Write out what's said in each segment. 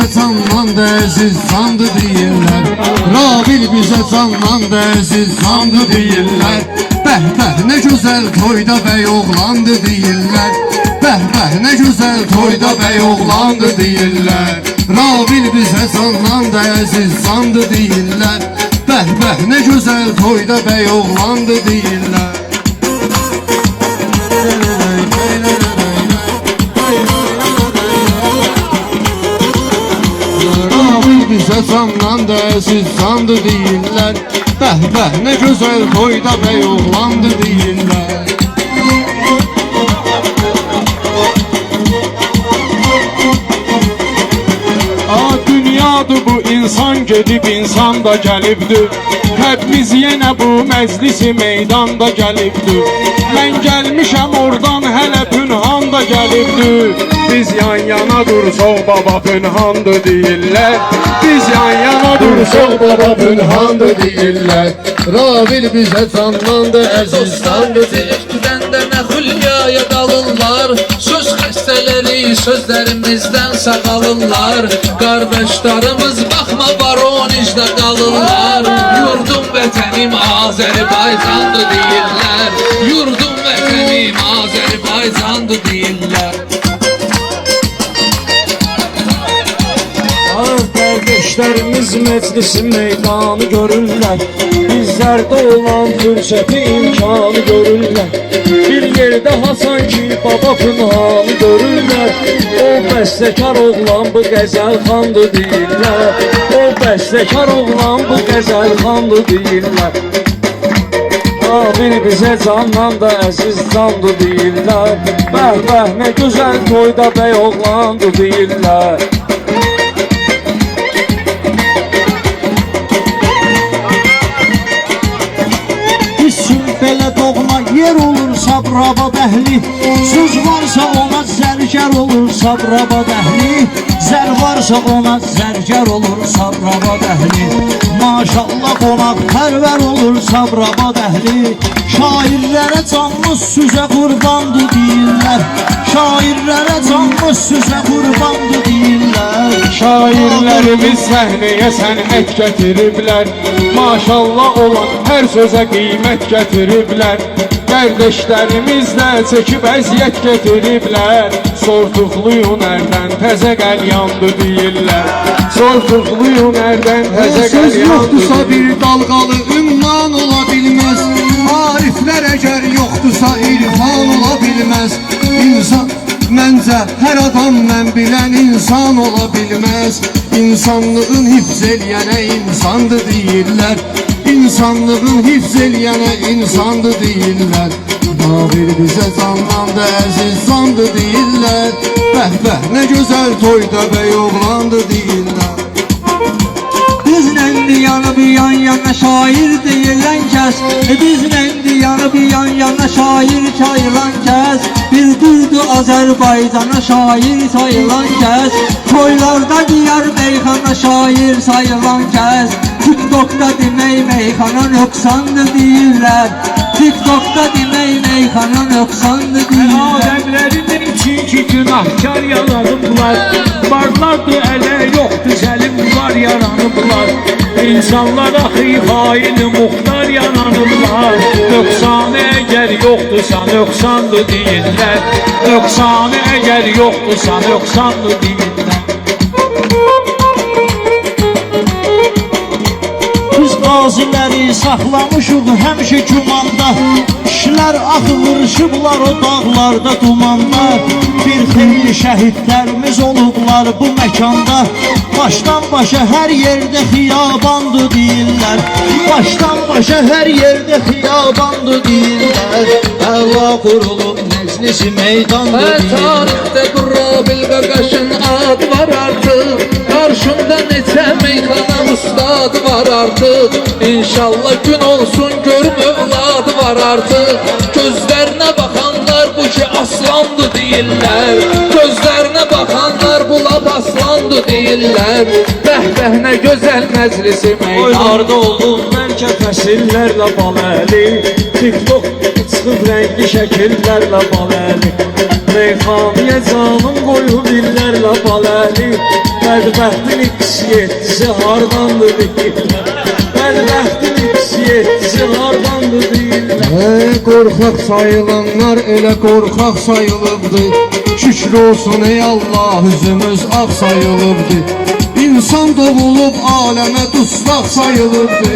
bizə candan dəyərsiz sandı deyirlər. Rabil bizə candan dəyərsiz sandı deyirlər. Bəh bəh nə gözəl toyda bəy oğlandı deyirlər. Bəh bəh nə gözəl toyda bəy oğlandı deyirlər. Rabil bizə candan dəyərsiz sandı deyirlər. Bəh bəh nə gözəl toyda bəy oğlandı deyirlər. Rabil bizə candan dəyərsiz sandı deyirlər. Bəh bəh nə gözəl toyda bəy oğlandı deyirlər. Dünyadır bu insan gedib insan da gəlibdir. Həbimiz yenə bu məclisi meydanda gəlibdir. Mən gəlmişəm oradan hələ pünhan da gəlibdir. Biz yan yana dursaq baba pünhandır deyirlər. Biz yan yana dursaq baba pünhandır deyirlər. Rabil bizə candan dəyərsiz sandı deyirlər. Güləndə nə hülyaya qalırlar. Söz xəstələri sözlərimizdən sağalırlar. Qardaşlarımız baxma Voronejdə qalırlar. Yurdum vətənim Azərbaycandır deyirlər. Yurdum vətənim Azərbaycandır deyirlər. Kardeşlerimiz meclisi meydanı görürlər. Bizlərdə olan fürsəti imkanı görürlər. Bir yerdə Hasan ki baba pünhanı görürlər. O bəstəkar oğlan bu qəzəl xandı deyirlər. O bəstəkar oğlan bu qəzəl xandı deyirlər. Rabil bizə candan da əziz candı deyirlər. Bəh bəh nə gözəl toyda bəy oğlandı deyirlər. Belə doğma yer olursa brabad əhli. Söz varsa ona zərgər olursa brabad əhli. Zər varsa ona zərgər olursa brabad əhli. Maşallah qonaq pərvər olursa brabad əhli. Şairlərə canımız süzə qurbandı deyirlər. Şairlərə canımız süzə qurbandı deyirlər. Şairlərimiz səhnəyə sənət gətiriblər. Maşallah olan hər sözə qiymət gətiriblər. Qardeşlərimiz də çəkib əziyyət gətiriblər. Sortuqluyun ərdən təzə qəlyandı deyirlər. Sortuqluyun ərdən təzə Söz qəlyandı yoxdursa deyirlər. bir dalğalı ümman ola bilməz. Ariflər əgər yoxdursa irfan ola bilməz. İnsan məncə hər adam mən bilən insan ola bilməz. İnsanlığın hifz eləyənə insandı deyirlər. İnsanlığın hifz eləyənə insandı deyirlər. Rabil bizə candan dəyərsiz sandı deyirlər. Bəh bəh nə gözəl toyda bəy oğlandı deyirlər. Bizlə yanı bir yan yana şair deyilən kəs. Bizlə yanı bir yan yana şair sayılan kəs. Bir durdu Azərbaycana şair sayılan kəs. Toylarda diyar meyxana şair sayılan kəs. TikTok'da demək meyxana nöqsandı deyirlər. TikTok'da demək meyxana nöqsandı deyirlər. Adəmlərinin çünki günahkar yalanıblar. Varlardı ələ yoxdu zəlim var yaranıblar. İnsanlara xaini muxtar yananıblar. Nöqsanı əgər yoxdursa nöqsandı deyirlər. Nöqsanı əgər yoxdursa nöqsandı deyirlər. Biz qaziləri saxlamışıq həmişə kümanda. Kişilər axı vuruşublar o dağlarda dumanda. Bir xeyli şəhidlərimiz olublar bu məkanda. Başdan başa hər yerdə xiyabandı deyirlər. Başdan başa hər yerdə xiyabandı deyirlər. Əla qurulub meclisi meydandı deyirlər. Tarixdə Rabil Qaqaşın ad var artıq. Qarşımda neçə meyxana ustad var artıq. İnşallah gün olsun görüm övlad var artıq. Gözlərinə baxanlar bu ki aslandı deyirlər. Gözlərinə baxanlar bu lap aslandı deyirlər. Bəh bəh nə gözəl məclisi meydan. Oylarda oldum bəlkə fəsillərlə baləli. TikTok çıxıb rəngli şəkillərlə baləli. Meyxaniyə canım qoyub illərlə baləli. Bədbəxtin iksiyetçisi hardandır deyirlər. Bədbəxtin iksiyetçisi hardandır deyirlər. Qorxaq sayılanlar elə qorxaq sayılıbdı. Şükür olsun ey Allah, üzümüz ağ sayılıbdı. İnsan doğulub aləmə dustaq sayılıbdı.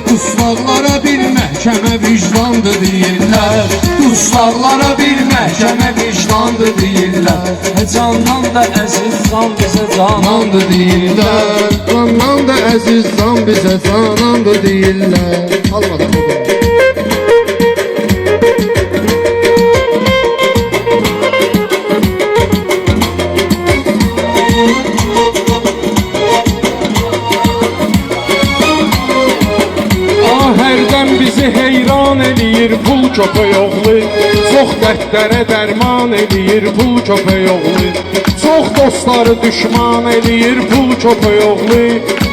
Dustaqlara bir məhkəmə vicdandı deyirlər. Dustaqlara bir məhkəmə vicdandı deyirlər. Candan da əziz can bizə Canandı deyirlər. Candan da əziz can bizə canandı deyirlər. Almadan hərdən bizi heyran eləyir pul köpək oğlu. Çox dərdlərə dərman eləyir pul köpək oğlu. Çox dostları düşman eləyir pul köpək oğlu.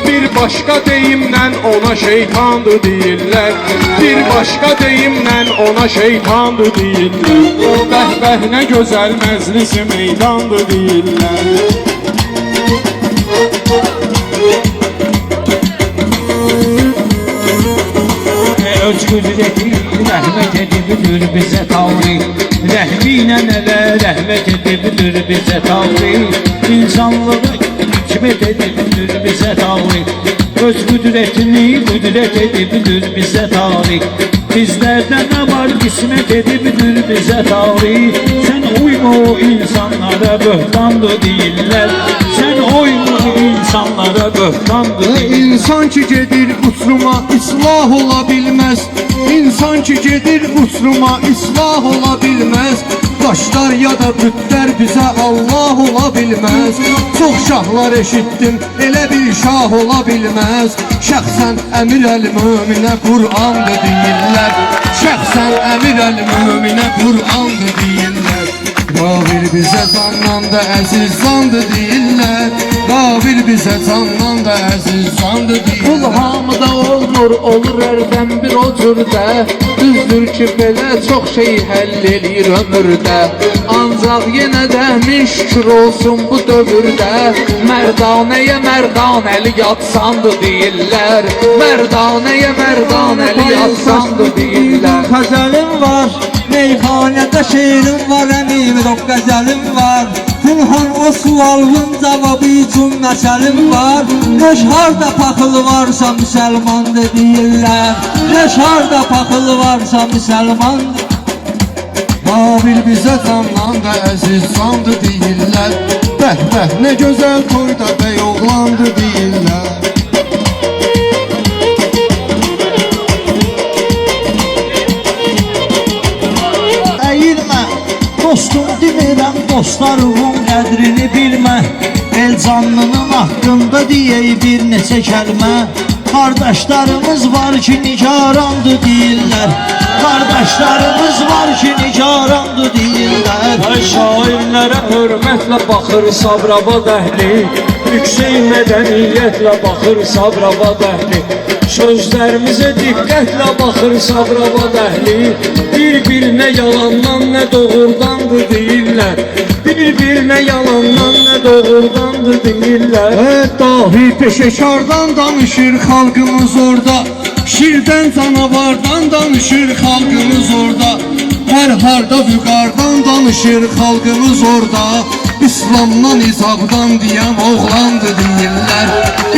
Bir başqa deyimlə ona şeytandır deyirlər. Bir başqa deyimlə ona şeytandır deyirlər. Bəh bəh nə gözəl məclisi meydandır deyirlər. Öz qüdrəti rəhmət edibdir bizə Tanrı. Rəhminə nələ rəhmət edibdir bizə Tanrı. İnsanlığı hikmət edibdir bizə Tanrı. Öz qüdrətini qüdrət edibdir bizə Tanrı. Bizlərdə nə var qismət edibdir bizə Tanrı. Sən uyma o insanlara böhtandır deyirlər. Sən uyma insanlara böhtandır deyirlər. İnsan ki gedir uçuruma islah ola bilməz. İnsan ki gedir uçuruma islah ola bilməz. Daşlar ya da bütlər bizə Allah ola bilməz. Çox şahlar eşitdim, elə bir şah ola bilməz. Şəxsən əmir əl-möminə Qur'andır deyirlər. Şəxsən əmir əl-möminə Qur'andır deyirlər. Qabil bizə candan da əziz candır deyirlər. Qabil bizə candan da əziz candır Qul deyirlər. hamıda olur hərdən bir o cürdə. Düzdür ki belə çox şey həll eləyir ömürdə. Ancaq yenə də min şükür olsun bu dövrdə. Mərdanəyə mərdanəli yatsandı deyirlər. Mərdanəyə mərdanəli yatsandı deyirlər. Xəzəlim var, meyxanədə şeirim var, əmim rock qəzəlim var. Pünhan o sualın cavabı üçün məsəlim var. Neş harda paxıl varsa müsəlmandır deyirlər. Neş harda paxıl varsa müsəlmandır. Qabil bizə candan da əziz candır deyirlər. Bəh bəh nə gözəl toyda bəy oğlandı deyirlər. Əyilmə, dostum demirəm, dostlarımın qədrini bilmə. El canlının haqqında deyək bir neçə kəlmə. Qardaşlarımız var ki nigarandır deyirlər. Qardaşlarımız var ki nigarandır deyirlər. Şairlərə hörmətlə baxır Sabirabad əhli. Yüksək mədəniyyətlə baxır Sabirabad əhli. Sözlərimizə diqqətlə baxır Sabirabad əhli. Bir-birinə yalandan nə doğurdandır deyirlər. Bir-birinə yalandan nə doğurdandır deyirlər. Dahi peşəkardan danışır xalqımız orada. Şirdən canavardan danışır xalqımız orada. Hər harda vüqardan danışır xalqımız orada. İslamdan icabdan deyən oğlandı deyirlər.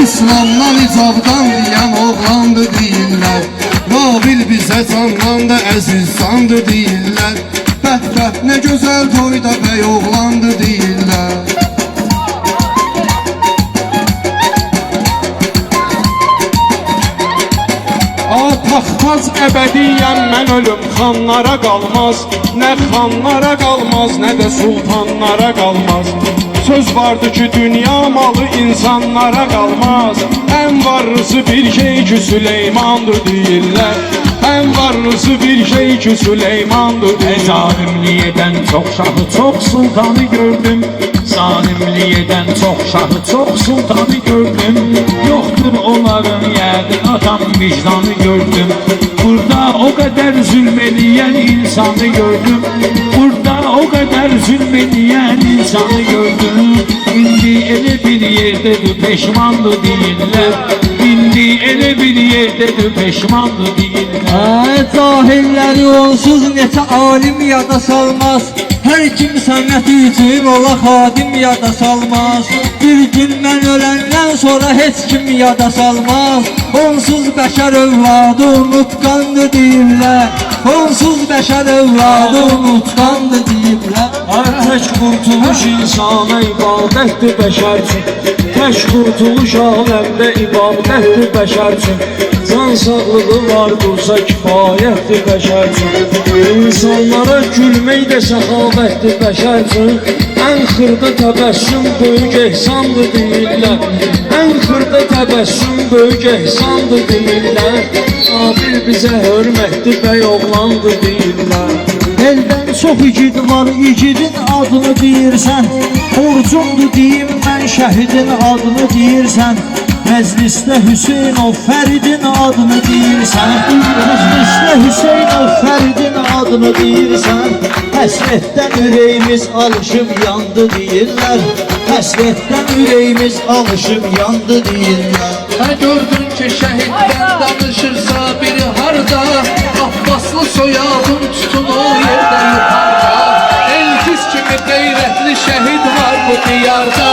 İslamdan icabdan deyən oğlandı deyirlər. Qabil bizə candan da əziz candı deyirlər. Bəh bəh nə gözəl toyda bəy oğlandı deyirlər. Taxtaz əbədiyyəm mən ölüm xanlara qalmaz. Nə xanlara qalmaz, nə də sultanlara qalmaz. Söz vardı ki dünya malı insanlara qalmaz. Ən varlısı bir şey ki Süleymandır deyirlər. Ən varlısı bir şey ki Süleymandır deyirlər. Zalimliyedən çox şahı, çox sultanı gördüm. Zalimliyedən çox şahı, çox sultanı gördüm. Yoxdur onların yəqin atam vicdanı gördüm. Burada o qədər zülm eləyən insanı gördüm. Burada o qədər zülm eləyən insanı gördüm. İndi elə bir yer yerdedir peşmandı deyirlər. İndi elə bir yerdedir peşmandı deyirlər. Cahilləri onsuz neçə alim yada salmaz. Hər kim sənət üçün ola xadim yada salmaz. Bir gün mən öləndən sonra heç kim yada salmaz. Onsuz bəşər övladı unutqandı deyirlər. Onsuz bəşər övladı unutqandı deyirlər. Tək qurtuluş insana ibadətdir bəşər üçün. Tək qurtuluş aləmdə ibadətdir bəşər üçün. Can sağlığı var dursa kifayətdir bəşər üçün. İnsanlara gülmək də səxavətdir bəşər üçün. Ən xırda təbəssüm böyük ehsandır deyirlər. Ən xırda təbəssüm böyük ehsandır deyirlər. Sabir bizə hörmətdir bəy oğlandır deyirlər. Eldən çox igid var, igidin adını deyirsən. Borcumdur deyim mən şəhidin adını deyirsən. Məclisdə Hüseynov Fəridin adını deyirsən. Məclisdə Hüseynov Fəridin adını deyirsən. Həsrətdən ürəyimiz alışıb yandı deyirlər. Həsrətdən ürəyimiz alışıb yandı deyirlər. Gördün ki şəhiddən danışırsa biri harda, Abbaslı soyadın tutun o yerdə yuxarda. Elgiz kimi qeyrətli şəhid var bu diyarda.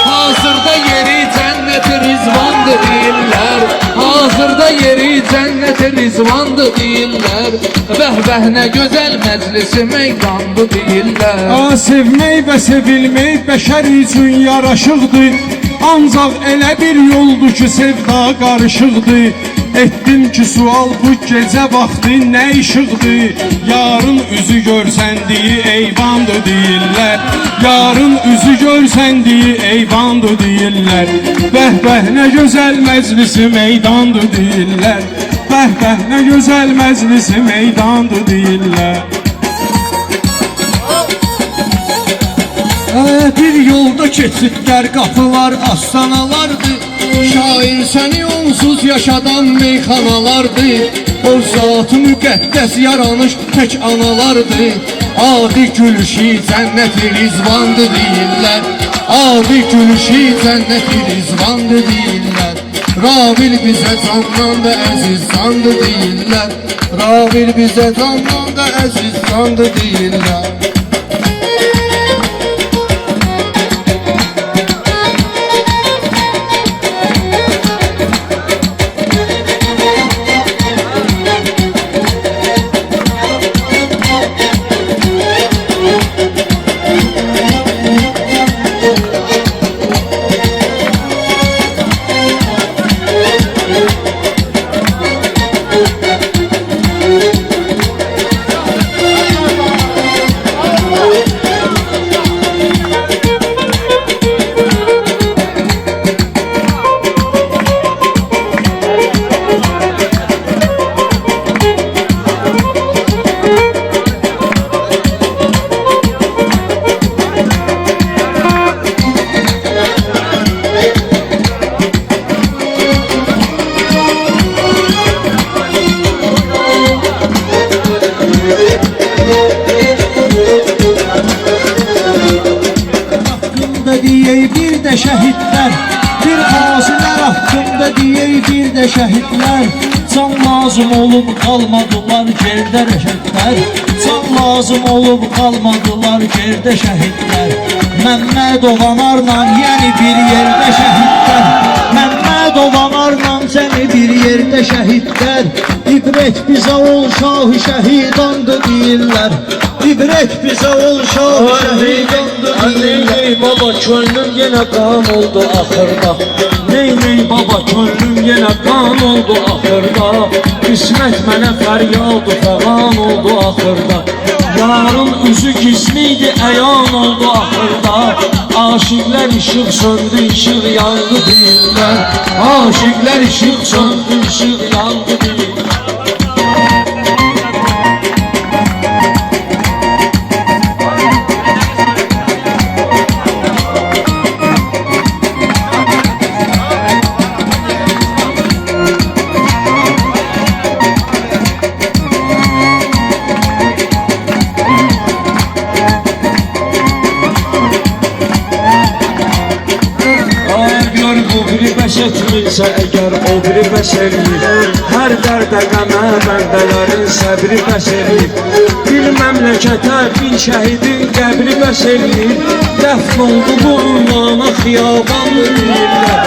Hazırda yeri cənnət-i rizvandı deyirlər. Hazırda yeri cənnət-i rizvandı deyirlər. Bəh-bəh nə gözəl məclisi meydandı deyirlər. Sevmək və sevilmək bəşər üçün yaraşıqdır. Ancaq elə bir yoldur ki sevda qarışıqdır. Etdim ki sual bu gecə vaxtı nə işıqdır. Yarın üzü görsəndiyi eyvandır deyirlər. Yarın üzü görsəndiyi eyvandır deyirlər. Bəh-bəh nə gözəl məclisi meydandır deyirlər. Bəh-bəh nə gözəl məclisi meydandır deyirlər. Bir yolda keçidlər, qapılar, astanalardır. Şair səni onsuz yaşadan meyxanalardır. O zat-ı müqəddəs yaranış tək analardır. Adi gülüşü cənnət-i rizvandı deyirlər. Adi gülüşü cənnət-i rizvandı deyirlər. Ravil bizə candan da əziz candı deyirlər. Ravil bizə candan da əziz candı deyirlər. Bir də şəhidlər, bir qazilər haqqında deyək bir də şəhidlər. Can lazım olub qalmadılar yerdə rəşədlər. Can lazım olub qalmadılar yerdə şəhidlər. Məmməd olanarla yəni bir yerdə şəhidlər. Məmməd olanarla səni bir yerdə şəhidlər. İbrət bizə ol şahı şəhidandı deyirlər. İbrət bizə ol şahı şəhidandı deyirlər. Ney baba könlüm yenə qan oldu axırda. Ney baba könlüm yenə qan oldu axırda. Qismət mənə fəryadı fəğan oldu axırda. Yarın üzü gizliydi əyan oldu axırda. Aşıqlər işıq söndü işıq yandı deyirlər. Aşıqlər işıq söndü işıq yandı deyirlər. Həs etmirsə əgər o biri bəşərlik, hər dərdə qəmə bəndələrin səbri bəşərlik. Bir məmləkətə bir şəhidin qəbri bəşərlik, dəfn olduğu ünvana xiyabandır deyirlər.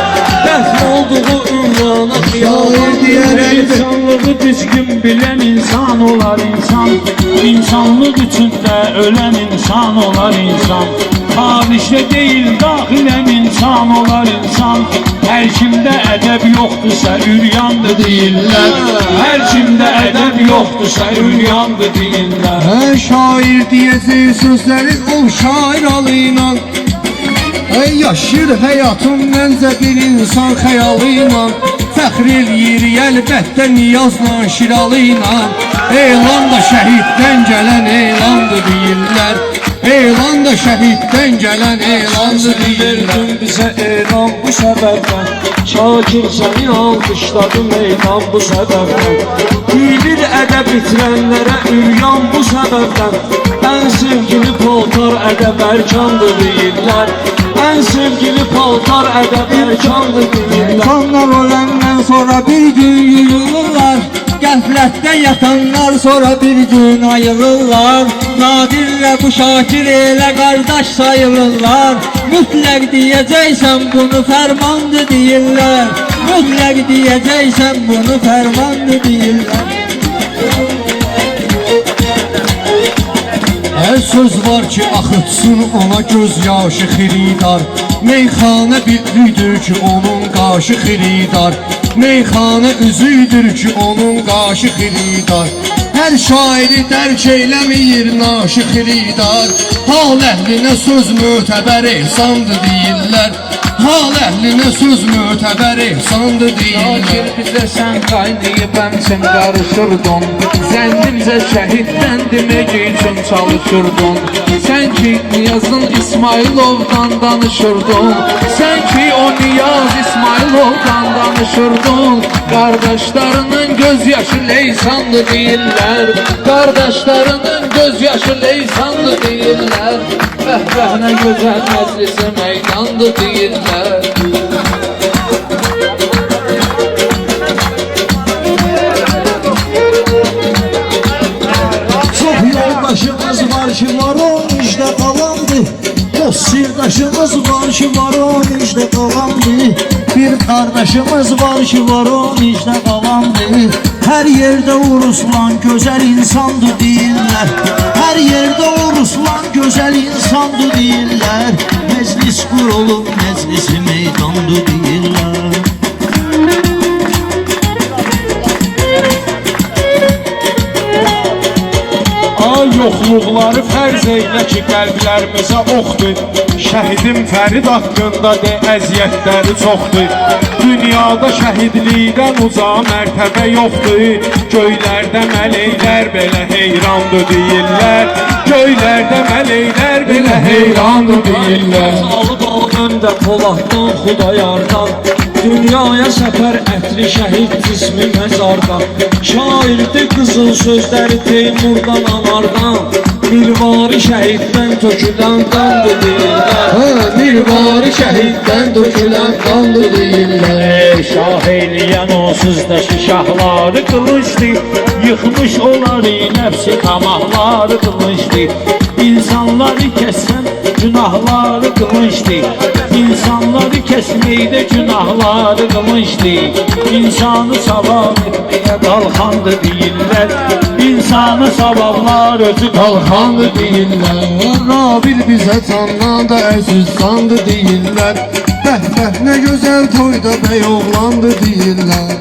Dəfn olduğu ünvana xiyaban deyərək. İnsanlığı düzgün bilən insan olar insan. İnsanlıq üçündə ölən insan olar insan. Xaricdə deyil, daxilən insan olar insan. Hər kimdə ədəb yoxdursa üryandır deyirlər. Hər kimdə ədəb yoxdursa üryandır deyirlər. Şair diyəcək sözləri o şair alıyla. Yaşır həyatım məncə bir insan xəyalıyla. Fəxr eləyir əlbəttə niyazla, şiralıyla. Elan da şəhiddən gələn elandır deyirlər. Elan da şəhiddən gələn elandır deyirlər. Verdin bizə elan bu səbəbdən, Şakir səni alqışladım elan bu səbəbdən. Bilir ədəb itirənlərə üryan bu səbəbdən. Ən sevgili paltar ədəb ərkandır deyirlər. Ən sevgili paltar ədəb ərkandır deyirlər. İnsanlar öləndən sonra bir gün yuyulurlar. Qəflətdə yatanlar sonra bir gün ayılırlar. Nadirlə bu Şakir elə qardaş sayılırlar. Mütləq deyəcəksən bunu fərmandır deyirlər. Mütləq deyəcəksən bunu fərmandır deyirlər. Hər söz var ki axıtsın ona göz yaşı xiridar. Meyxana birlidir ki onun qaşı xiridar. Meyxana üzüdür ki onun qaşı xiridar. Hər şairi dərk eyləmir naşı xiridar. Hal əhlinə söz mötəbər ehsandır deyirlər. Hal əhlinə söz mötəbər ehsandır deyirlər. Şakir bizə sən qaynayıb həmçin qarışırdın. Zəndimcə şəhiddən demək üçün çalışırdın. Sən ki Niyazın İsmailovdan danışırdın. Sən ki o Niyaz İsmailovdan danışırdın. Qardaşlarının göz yaşı leysandı deyirlər. Qardaşlarının göz yaşı leysandı deyirlər. Bəh nə gözəl məclisi meydandı deyirlər. Çox yoldaşımız var ki var o müjdə qalandı. Dost sirdaşımız var ki var o müjdə qalandı. Bir qardaşımız var ki var o müjdə qalandı. Hər yerdə Uruslan gözəl insandır deyirlər. Hər yerdə Uruslan gözəl insandır deyirlər. Meclis qurulub meclisi meydandır deyirlər. Yoxluqları fərz eylə ki qəlblərimizə oxdur. Şəhidim Fərid haqqında de əziyyətləri çoxdur. Dünyada şəhidlikdən uca mərtəbə yoxdur. Göylərdə mələklər belə heyrandır deyirlər. Göylərdə mələklər belə heyrandır deyirlər. Alıb öndə Poladdan Xudayardan, dünyaya səfər ətli şəhid cismi məzardan. Şairdi qızıl sözləri Teymurdan Anardan, Mirvari şəhiddən tökülən qandı deyirlər. Mirvari şəhiddən tökülən qandı deyirlər. Şah eləyən o sözdəki şahları qılıçdı. Yıxmış onları nəfsi tamahları qılıçdı. İnsanları kəsən günahları qılıçdı. İnsanları kəsməkdə günahları qılıçdı. İnsanı savab etməyə qalxandı deyirlər. İnsanı savablar özü qalxandı deyirlər. Rabil bizə candan da əziz sandı deyirlər. Bəh bəh nə gözəl toyda bəy oğlandı deyirlər.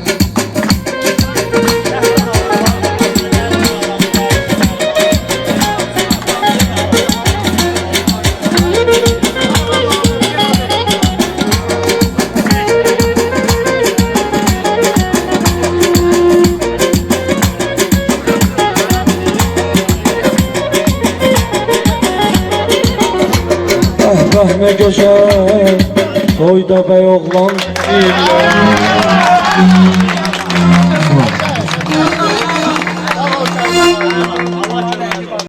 Bəh nə gözəl toyda bəy oğlan deyirlər.